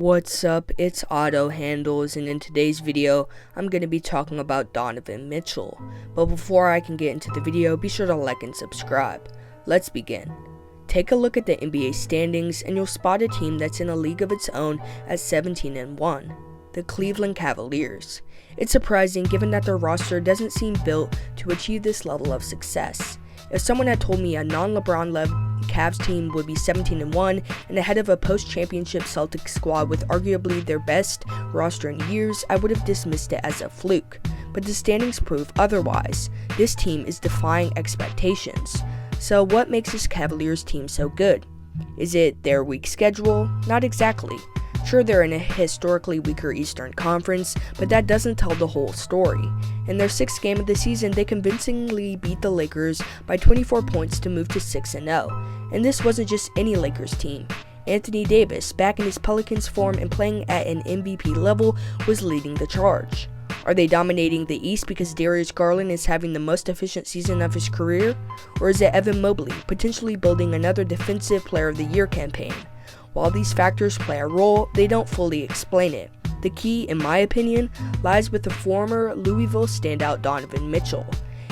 What's up, it's Auto Handles, and in today's video, I'm going to be talking about Donovan Mitchell. But before I can get into the video, be sure to like and subscribe. Let's begin. Take a look at the NBA standings and you'll spot a team that's in a league of its own at 17-1, the Cleveland Cavaliers. It's surprising given that their roster doesn't seem built to achieve this level of success. If someone had told me a non-LeBron-led Cavs team would be 17-1 and ahead of a post-championship Celtics squad with arguably their best roster in years, I would have dismissed it as a fluke. But the standings prove otherwise. This team is defying expectations. So what makes this Cavaliers team so good? Is it their weak schedule? Not exactly. Sure, they're in a historically weaker Eastern Conference, but that doesn't tell the whole story. In their sixth game of the season, they convincingly beat the Lakers by 24 points to move to 6-0. And this wasn't just any Lakers team. Anthony Davis, back in his Pelicans form and playing at an MVP level, was leading the charge. Are they dominating the East because Darius Garland is having the most efficient season of his career? Or is it Evan Mobley, potentially building another Defensive Player of the Year campaign? While these factors play a role, they don't fully explain it. The key, in my opinion, lies with the former Louisville standout Donovan Mitchell.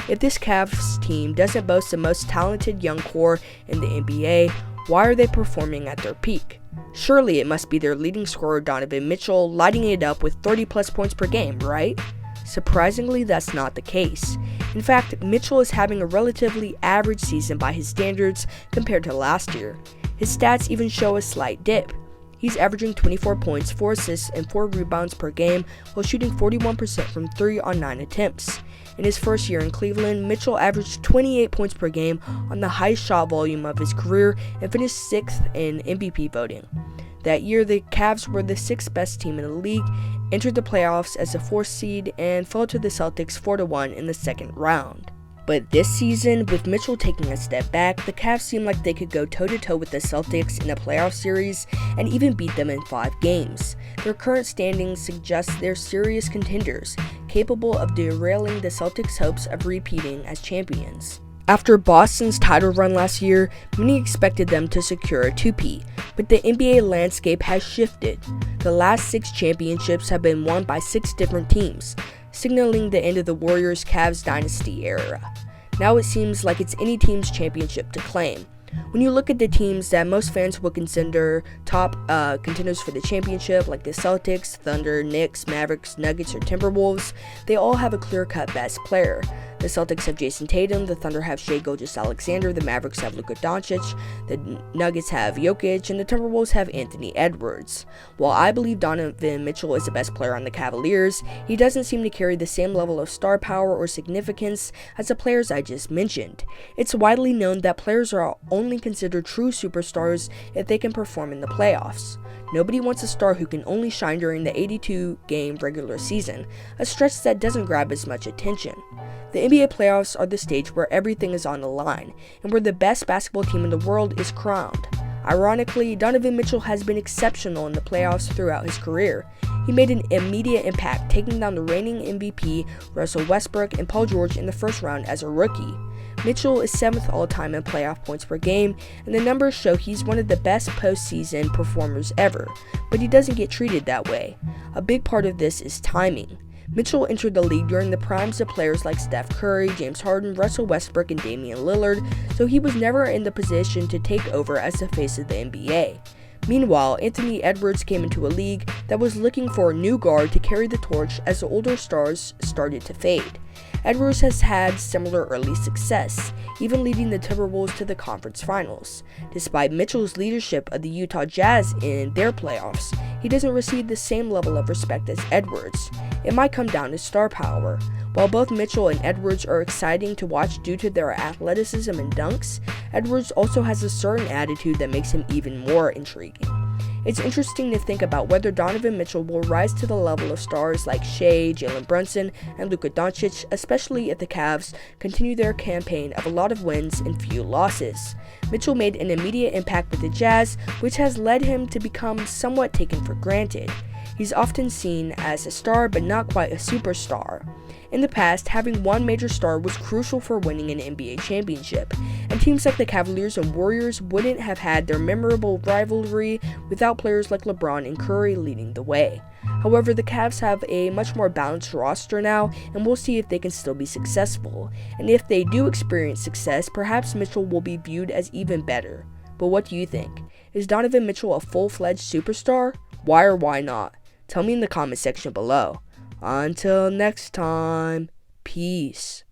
If this Cavs team doesn't boast the most talented young core in the NBA, why are they performing at their peak? Surely it must be their leading scorer Donovan Mitchell lighting it up with 30+ points per game, right? Surprisingly, that's not the case. In fact, Mitchell is having a relatively average season by his standards compared to last year. His stats even show a slight dip. He's averaging 24 points, 4 assists, and 4 rebounds per game while shooting 41% from 3 on 9 attempts. In his first year in Cleveland, Mitchell averaged 28 points per game on the highest shot volume of his career and finished 6th in MVP voting. That year, the Cavs were the 6th best team in the league, entered the playoffs as a 4th seed, and fell to the Celtics 4-1 in the second round. But this season, with Mitchell taking a step back, the Cavs seem like they could go toe-to-toe with the Celtics in a playoff series and even beat them in 5 games. Their current standings suggest they're serious contenders, capable of derailing the Celtics' hopes of repeating as champions. After Boston's title run last year, many expected them to secure a two-peat, but the NBA landscape has shifted. The last 6 championships have been won by 6 different teams, signaling the end of the Warriors-Cavs dynasty era. Now it seems like it's any team's championship to claim. When you look at the teams that most fans would consider top contenders for the championship, like the Celtics, Thunder, Knicks, Mavericks, Nuggets, or Timberwolves, they all have a clear-cut best player. The Celtics have Jason Tatum, the Thunder have Shai Gilgeous-Alexander, the Mavericks have Luka Doncic, the Nuggets have Jokic, and the Timberwolves have Anthony Edwards. While I believe Donovan Mitchell is the best player on the Cavaliers, he doesn't seem to carry the same level of star power or significance as the players I just mentioned. It's widely known that players are only considered true superstars if they can perform in the playoffs. Nobody wants a star who can only shine during the 82-game regular season, a stretch that doesn't grab as much attention. The NBA playoffs are the stage where everything is on the line, and where the best basketball team in the world is crowned. Ironically, Donovan Mitchell has been exceptional in the playoffs throughout his career. He made an immediate impact, taking down the reigning MVP Russell Westbrook and Paul George in the first round as a rookie. Mitchell is 7th all-time in playoff points per game, and the numbers show he's one of the best postseason performers ever, but he doesn't get treated that way. A big part of this is timing. Mitchell entered the league during the primes of players like Steph Curry, James Harden, Russell Westbrook, and Damian Lillard, so he was never in the position to take over as the face of the NBA. Meanwhile, Anthony Edwards came into a league that was looking for a new guard to carry the torch as the older stars started to fade. Edwards has had similar early success, even leading the Timberwolves to the conference finals. Despite Mitchell's leadership of the Utah Jazz in their playoffs, he doesn't receive the same level of respect as Edwards. It might come down to star power. While both Mitchell and Edwards are exciting to watch due to their athleticism and dunks, Edwards also has a certain attitude that makes him even more intriguing. It's interesting to think about whether Donovan Mitchell will rise to the level of stars like Shai, Jalen Brunson, and Luka Doncic, especially if the Cavs continue their campaign of a lot of wins and few losses. Mitchell made an immediate impact with the Jazz, which has led him to become somewhat taken for granted. He's often seen as a star but not quite a superstar. In the past, having one major star was crucial for winning an NBA championship, and and teams like the Cavaliers and Warriors wouldn't have had their memorable rivalry without players like LeBron and Curry leading the way. However, the Cavs have a much more balanced roster now, and we'll see if they can still be successful. And if they do experience success, perhaps Mitchell will be viewed as even better. But what do you think? Is Donovan Mitchell a full-fledged superstar? Why or why not? Tell me in the comment section below. Until next time, peace.